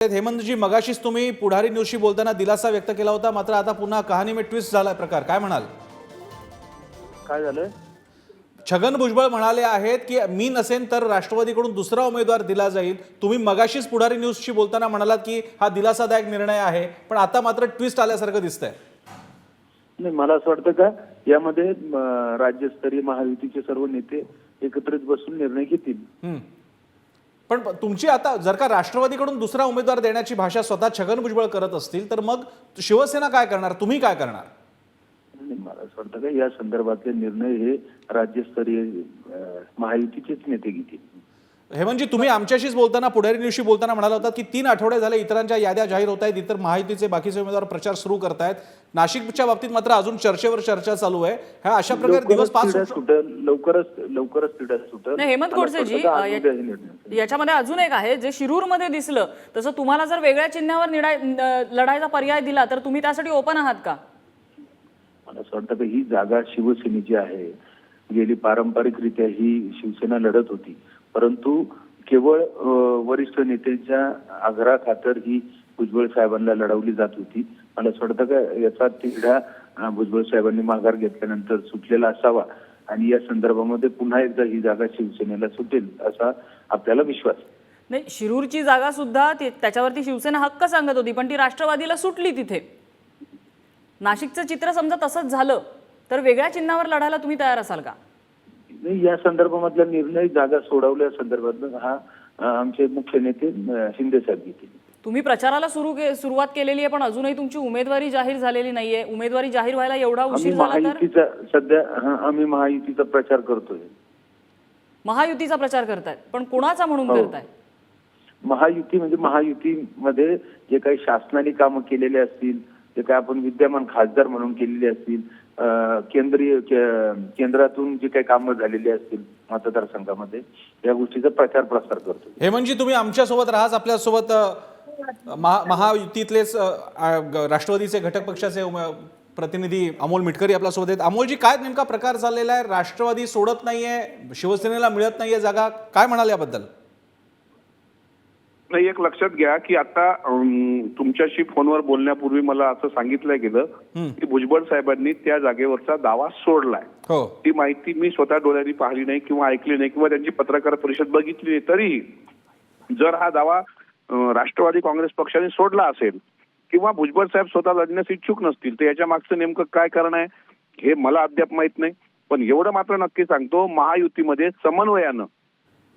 हेमंतजी, मगाशीच तुम्ही पुढारी न्यूजशी बोलताना दिलासा व्यक्त केला होता, मात्र आता पुन्हा कहाणी में ट्विस्ट झालाय प्रकार. काय म्हणाल? काय झालं? छगन भुजबळ म्हणाले आहेत की मी नसेन तर राष्ट्रवादीकडून दुसरा उमेदवार दिला जाईल. तुम्ही मगाशीच पुढारी न्यूजशी बोलताना म्हणालात की हा दिलासादायक निर्णय आहे, पण आता मात्र ट्विस्ट आल्यासारखं दिसतंय. नाही, मला असं वाटतं का यामध्ये राज्यस्तरीय महायुतीचे सर्व नेते एकत्रित बसून निर्णय घेतील. पण तुमची आता जर का राष्ट्रवादीकडून दुसरा उमेदवार देण्याची भाषा स्वतः छगन भुजबळ करत असतील तर मग शिवसेना काय करणार, तुम्ही काय करणार? मला असं वाटतं का या संदर्भातले निर्णय हे राज्यस्तरीय महायुतीचेच नेते घेतील. हेमंतजी, तुम्ही आमच्याशीच बोलताना पुढारी न्यूजशी बोलताना म्हणाला होता की 3 आठवडे झाले इतरांच्या याद्या जाहीर होत आहेत, इतर महायुतीचे बाकीचे उमेदवार प्रचार सुरू करतायत. नाशिकच्या बाबतीत मात्र अजून चर्चेवर चर्चा चालू आहे. हा अशा प्रकारे दिवस 5 लवकरच तिढा सुटेल. हेमंत गोडसेजी, याच्यामध्ये अजून एक आहे जे शिरूरमध्ये दिसलं तसं तुम्हाला जर वेगळ्या चिन्हावर लढायचा पर्याय दिला तर तुम्ही त्यासाठी ओपन आहात का? मला असं वाटतं की ही जागा शिवसेनेची आहे. गेली पारंपरिकरित्या ही शिवसेना लढत होती, परंतु केवळ वरिष्ठ नेत्यांच्या आग्रहाखातर ही भुजबळ साहेबांना लढवली जात होती. मला असं वाटतं का याचा तिढा भुजबळ साहेबांनी माघार घेतल्यानंतर सुटलेला असावा आणि या संदर्भामध्ये पुन्हा एकदा ही जागा शिवसेनेला सुटेल असा आपल्याला विश्वास. नाही, शिरूरची जागा सुद्धा त्याच्यावरती शिवसेना हक्क सांगत होती, पण ती राष्ट्रवादीला सुटली. तिथे नाशिकचं चित्र समजा तसंच झालं तर वेगळ्या चिन्हावर लढायला तुम्ही तयार असाल का? नाही, या संदर्भामधला निर्णय जागा सोडवल्या संदर्भात हा आमचे मुख्य नेते शिंदे साहेब घेतील. तुम्ही प्रचाराला सुरुवात केलेली आहे, पण अजूनही तुमची उमेदवारी जाहीर झालेली नाहीये. उमेदवारी जाहीर व्हायला एवढा उशीर झाला तर? सध्या आम्ही महायुतीचा प्रचार करतोय. महायुतीचा प्रचार करतायत, पण कोणाचा म्हणून करताय? महायुती म्हणजे महायुतीमध्ये जे काही शासनाने कामं केलेले असतील, जे काही आपण विद्यमान खासदार म्हणून केलेले असतील, केंद्रातून जे काही कामं झालेली असतील मतदारसंघामध्ये, या गोष्टीचा प्रचार प्रसार करतो. हेमंतजी, तुम्ही आमच्यासोबत राहाच. आपल्यासोबत महायुतीतलेच राष्ट्रवादीचे घटक पक्षाचे प्रतिनिधी अमोल मिटकरी आपल्यासोबत आहेत. अमोलजी, काय नेमका प्रकार चाललेला आहे? राष्ट्रवादी सोडत नाहीये, शिवसेनेला मिळत नाहीये जागा, काय म्हणाल याबद्दल? नाही, एक लक्षात घ्या की आता तुमच्याशी फोनवर बोलण्यापूर्वी मला असं सांगितलं गेलं की भुजबळ साहेबांनी त्या जागेवरचा दावा सोडलाय. ती माहिती मी स्वतः डोळ्यांनी पाहिली नाही किंवा ऐकली नाही किंवा त्यांची पत्रकार परिषद बघितली नाही. तरीही जर हा दावा राष्ट्रवादी काँग्रेस पक्षाने सोडला असेल किंवा भुजबळ साहेब स्वतः लढण्यास इच्छुक नसतील तर याच्या मागचं नेमकं काय कारण आहे हे मला अद्याप माहित नाही. पण एवढं मात्र नक्की सांगतो, महायुतीमध्ये समन्वयानं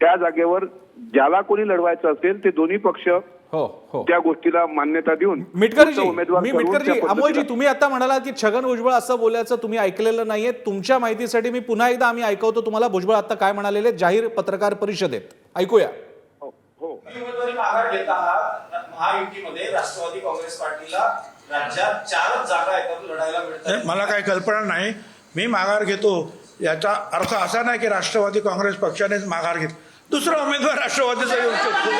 त्या जागेवर ज्याला कोणी लढवायचं असेल ते दोन्ही पक्ष त्या गोष्टीला मान्यता देऊन मिटकरजी, अमोलजी, तुम्ही आता म्हणाला की छगन भुजबळ असं बोलायचं तुम्ही ऐकलेलं नाहीये. तुमच्या माहितीसाठी मी पुन्हा एकदा आम्ही ऐकवतो तुम्हाला भुजबळ आता काय म्हणालेले जाहीर पत्रकार परिषदेत. ऐकूया. उमेदवारी माघार घेत आहात. महायुतीमध्ये राष्ट्रवादी काँग्रेस पार्टीला राज्यात 4 जागा आहेत लढायला मिळतात. मला काही कल्पना नाही. मी माघार घेतो याचा अर्थ असा नाही की राष्ट्रवादी काँग्रेस पक्षानेच माघार घेतली. दुसरा उमेदवार राष्ट्रवादीचा येऊ शकतो.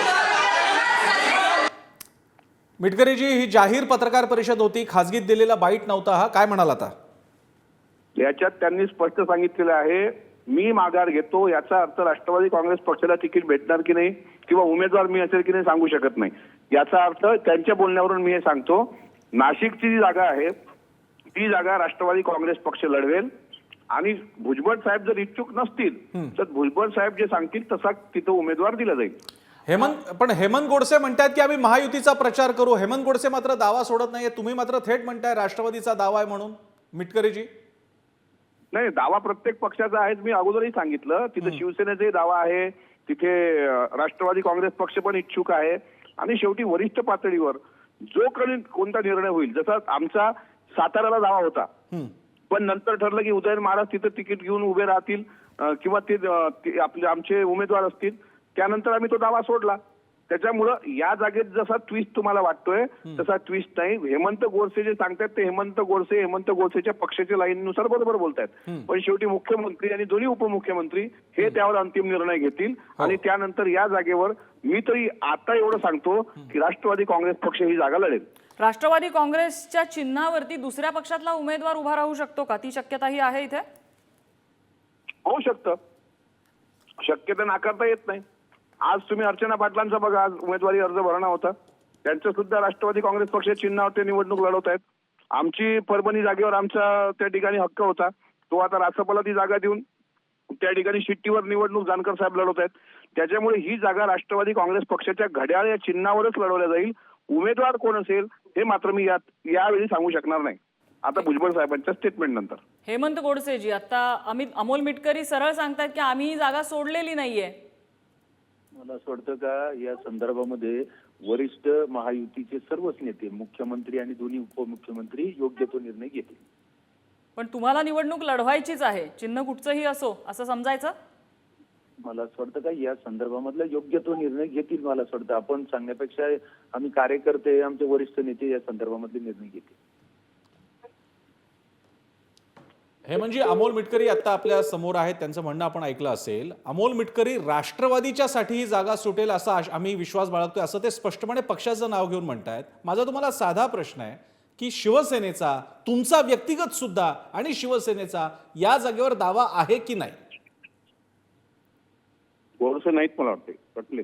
मिटकरीजी, ही जाहीर पत्रकार परिषद होती, खासगीत दिलेला बाईट नव्हता हा. काय म्हणाल आता? याच्यात त्यांनी स्पष्ट सांगितलेलं आहे मी माघार घेतो. याचा अर्थ राष्ट्रवादी काँग्रेस पक्षाला तिकीट भेटणार की नाही किंवा उमेदवार मी असेल की नाही सांगू शकत नाही. याचा अर्थ त्यांच्या बोलण्यावरून मी हे सांगतो, नाशिकची जी जागा आहे ती जागा राष्ट्रवादी काँग्रेस पक्ष लढवेल आणि भुजबळ साहेब जर इच्छुक नसतील तर भुजबळ साहेब जे सांगतील तसा तिथं उमेदवार दिला जाईल. हेमंत गोडसे म्हणतात की आम्ही महायुतीचा प्रचार करू. हेमंत गोडसे मात्र दावा सोडत नाहीये. तुम्ही मात्र थेट म्हणताय राष्ट्रवादीचा दावा आहे म्हणून. मिटकरीजी, नाही, दावा प्रत्येक पक्षाचा आहे. मी अगोदरही सांगितलं तिथे शिवसेनेचाही दावा आहे, तिथे राष्ट्रवादी काँग्रेस पक्ष पण इच्छुक आहे आणि शेवटी वरिष्ठ पातळीवर जो कोणता निर्णय होईल, जसा आमचा साताऱ्याला दावा होता पण नंतर ठरलं की उदयन महाराज तिथे तिकीट घेऊन उभे राहतील किंवा ते आपले आमचे उमेदवार असतील, त्यानंतर आम्ही तो दावा सोडला. त्याच्यामुळं या जागेत जसा ट्विस्ट तुम्हाला वाटतोय तसा ट्विस्ट नाही. हेमंत गोडसे जे सांगतात ते हेमंत गोडसेच्या पक्षाच्या लाईननुसार बरोबर बोलतायत, पण शेवटी मुख्यमंत्री आणि दोन्ही उपमुख्यमंत्री हे त्यावर अंतिम निर्णय घेतील आणि त्यानंतर या जागेवर मी तरी आता एवढं सांगतो की राष्ट्रवादी काँग्रेस पक्ष ही जागा लढेल. राष्ट्रवादी काँग्रेसच्या चिन्हावरती दुसऱ्या पक्षातला उमेदवार उभा राहू शकतो का? ती शक्यताही आहे इथे? होऊ शकतं, शक्यता नाकारता येत नाही. आज तुम्ही अर्चना पाटलांचा बघा, आज उमेदवारी अर्ज भरणा होता. त्यांचं सुद्धा राष्ट्रवादी काँग्रेस पक्षाच्या चिन्हावर ते निवडणूक लढवत आहेत. आमची परभणी जागेवर आमचा त्या ठिकाणी हक्क होता, तो आता रासपला ती जागा देऊन त्या ठिकाणी शिट्टीवर निवडणूक जानकर साहेब लढवत आहेत. त्याच्यामुळे ही जागा राष्ट्रवादी काँग्रेस पक्षाच्या घड्याळ या चिन्हावरच लढवल्या जाईल. उमेदवार कोण असेल हे मात्र मी यावेळी सांगू शकणार नाही, आता भुजबळ साहेबांच्या स्टेटमेंट नंतर. हेमंत गोडसेजी, आता अमोल मिटकरी सरळ सांगतात की आम्ही ही जागा सोडलेली नाहीये. मला असं वाटतं का या संदर्भामध्ये वरिष्ठ महायुतीचे सर्वच नेते, मुख्यमंत्री आणि दोन्ही उपमुख्यमंत्री योग्य तो निर्णय घेतील. पण तुम्हाला निवडणूक लढवायचीच आहे, चिन्ह कुठचंही असो असं समजायचं. मला असं वाटतं का या संदर्भामधला योग्य तो निर्णय घेतील. मला असं वाटतं आपण सांगण्यापेक्षा आम्ही कार्यकर्ते, आमचे वरिष्ठ नेते या संदर्भामधले निर्णय घेतील. हे म्हणजे अमोल मिटकरी आता आपल्या समोर आहेत, त्यांचं म्हणणं आपण ऐकलं असेल. अमोल मिटकरी राष्ट्रवादीच्या साठी ही जागा सुटेल असा आम्ही विश्वास बाळगतोय असं ते स्पष्टपणे पक्षाचं नाव घेऊन म्हणतायत. माझा तुम्हाला साधा प्रश्न आहे की शिवसेनेचा, तुमचा व्यक्तिगत सुद्धा आणि शिवसेनेचा या जागेवर दावा आहे की नाही? गोडसे नाहीत मला वाटते, कटले.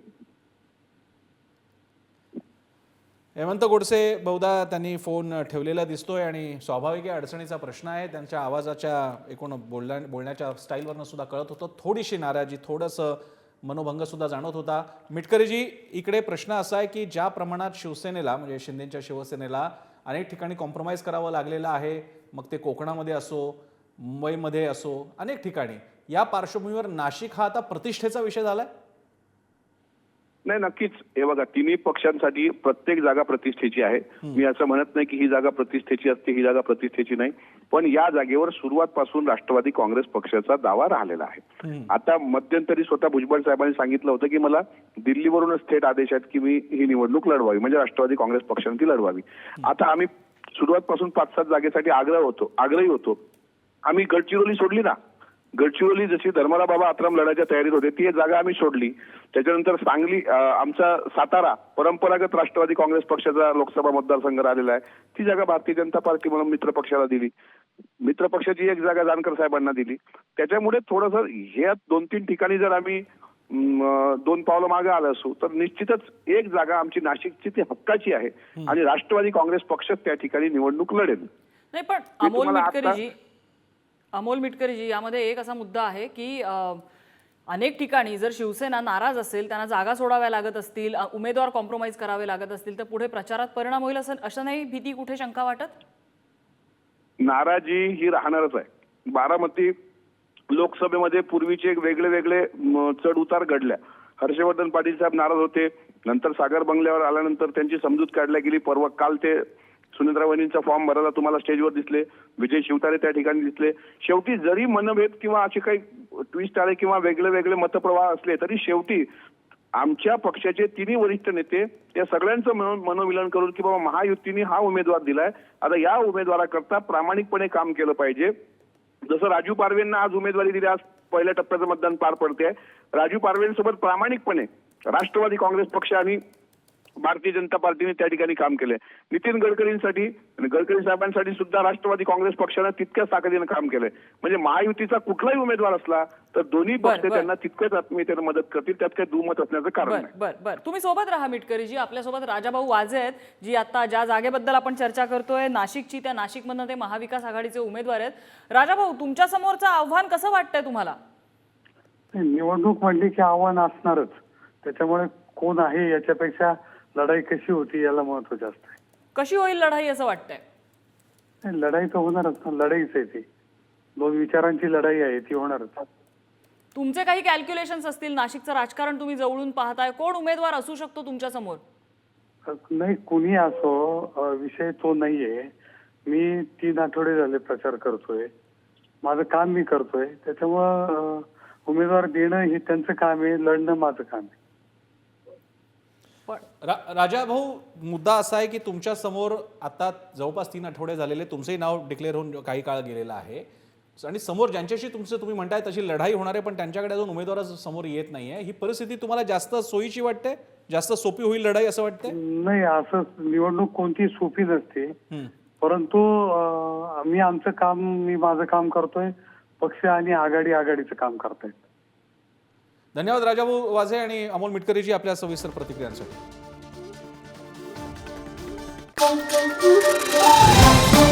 हेमंत गोडसे बहुधा त्यांनी फोन ठेवलेला दिसतोय आणि स्वाभाविक अडचणीचा प्रश्न आहे. त्यांच्या आवाजाच्या एकूण बोलण्याच्या स्टाईलवरनं सुद्धा कळत होतं थोडीशी नाराजी, थोडंसं मनोभंग सुद्धा जाणवत होता. मिटकरीजी, इकडे प्रश्न असा आहे की ज्या प्रमाणात शिवसेनेला म्हणजे शिंदेच्या शिवसेनेला अनेक ठिकाणी कॉम्प्रोमाइज करावं लागलेलं आहे, मग ते कोकणामध्ये असो, मुंबईमध्ये असो, अनेक ठिकाणी, या पार्श्वभूमीवर नाशिक हा आता प्रतिष्ठेचा विषय झालाय? नाही, नक्कीच. हे बघा, तिन्ही पक्षांसाठी प्रत्येक जागा प्रतिष्ठेची आहे. मी असं म्हणत नाही की ही जागा प्रतिष्ठेची असते, ही जागा प्रतिष्ठेची नाही, पण या जागेवर सुरुवातपासून राष्ट्रवादी काँग्रेस पक्षाचा दावा राहिलेला आहे. आता मध्यंतरी स्वतः भुजबळ साहेबांनी सांगितलं होतं की मला दिल्लीवरूनच थेट आदेश आहेत की मी ही निवडणूक लढवावी, म्हणजे राष्ट्रवादी काँग्रेस पक्षाने ती लढवावी. आता आम्ही सुरुवातपासून 5-7 जागेसाठी आग्रही होतो. आम्ही गडचिरोली सोडली ना. गडचिरोली जशी धर्मराव बाबा आत्राम लढायच्या तयारीत होते, ती जागा आम्ही सोडली. त्याच्यानंतर सांगली, आमचा सातारा परंपरागत राष्ट्रवादी काँग्रेस पक्षाचा लोकसभा मतदारसंघ राहिलेला आहे, ती जागा भारतीय जनता पार्टी म्हणून मित्र पक्षाला दिली. मित्र पक्षाची एक जागा जानकर साहेबांना दिली. त्याच्यामुळे थोडंसं ह्या 2-3 ठिकाणी जर आम्ही 2 पावलं मागे आलो असू तर निश्चितच एक जागा आमची नाशिकची ती हक्काची आहे आणि राष्ट्रवादी काँग्रेस पक्ष त्या ठिकाणी निवडणूक लढेल. नाही, पण अमोल मिटकरीजी, यामध्ये एक असा मुद्दा आहे की अनेक ठिकाणी जर शिवसेना नाराज असेल, त्यांना जागा सोडाव्या लागत असतील, उमेदवार कॉम्प्रोमाइज करावे लागत असतील, तर पुढे प्रचारात परिणाम होईल असं नाही भीती, कुठे शंका वाटत? नाराजी ही राहणारच आहे. बारामती लोकसभेमध्ये पूर्वीचे वेगळे चढ उतार घडल्या. हर्षवर्धन पाटील साहेब नाराज होते, नंतर सागर बंगल्यावर आल्यानंतर त्यांची समजूत काढल्या गेली. काल ते सुनेत्रा वहिनींचा फॉर्म भरायला तुम्हाला स्टेजवर दिसले, विजय शिवतारे त्या ठिकाणी दिसले. शेवटी जरी मनभेद किंवा असे काही ट्विस्ट आले किंवा वेगळे मतप्रवाह असले, तरी शेवटी आमच्या पक्षाचे तिन्ही वरिष्ठ नेते या सगळ्यांचं मनोमिलन करून की बाबा महायुतीने हा उमेदवार दिलाय, आता या उमेदवाराकरता प्रामाणिकपणे काम केलं पाहिजे. जसं राजू पारवेंना आज उमेदवारी दिली, आज पहिल्या टप्प्याचं मतदान पार पडते. राजू पारवेंसोबत प्रामाणिकपणे राष्ट्रवादी काँग्रेस पक्ष आणि भारतीय जनता पार्टीने त्या ठिकाणी काम केलंय. नितीन गडकरींसाठी, गडकरी साहेबांसाठी सुद्धा राष्ट्रवादी काँग्रेस पक्षानं तितक्याच ताकदीनं काम केलंय. म्हणजे महायुतीचा कुठलाही उमेदवार असला तर दोन्ही पक्ष त्यांना तितक्याच आत्मीयतेनं मदत करतील, त्यात काही दुमत असण्याचं कारण नाही. बरं, तुम्ही सोबत राहा मिटकरीजी. आपल्यासोबत राजाभाऊ वाजे आहेत, जी आता ज्या जागेबद्दल आपण चर्चा करतोय नाशिकची, त्या नाशिकमधनं ते महाविकास आघाडीचे उमेदवार आहेत. राजाभाऊ, तुमच्या समोरचं आव्हान कसं वाटतंय तुम्हाला? निवडणूक म्हणली की आव्हान असणारच, त्याच्यामुळे कोण आहे याच्यापेक्षा लढाई कशी होती याला महत्व जास्त आहे. कशी होईल लढाई असं वाटतंय? लढाई तर होणारच ना, लढाईच आहे ती. 2 विचारांची लढाई आहे, ती होणारच. तुमचे काही कॅल्क्युलेशन्स असतील, नाशिकचं राजकारण तुम्ही जवळून पाहताय, कोण उमेदवार असू शकतो तुमच्या समोर? नाही, कुणी असो, विषय तो नाहीये. मी 3 आठवडे झाले प्रचार करतोय, माझं काम मी करतोय, त्याच्यामुळं उमेदवार देणं हे त्यांचं काम आहे, लढणं माझं काम आहे. राजा भाऊ, मुद्दा असा आहे की तुमच्या समोर आता जवळपास 3 आठवडे झालेले, तुमचंही नाव डिक्लेअर होऊन काही काळ गेलेला आहे आणि समोर ज्यांच्याशी तुम्ही म्हणताय तशी लढाई होणार आहे, पण त्यांच्याकडे अजून उमेदवार समोर येत नाहीये. ही परिस्थिती तुम्हाला जास्त सोयीची वाटते? जास्त सोपी होईल लढाई असं वाटतंय? नाही, असं निवडणूक कोणती सोपी नसते, परंतु मी माझं काम करतोय, पक्ष आणि आघाडीचं काम करतायत. धन्यवाद राजाभाऊ वाजे आणि अमोल मिटकरीजी आपल्या सविस्तर प्रतिक्रियांसाठी. Thank you.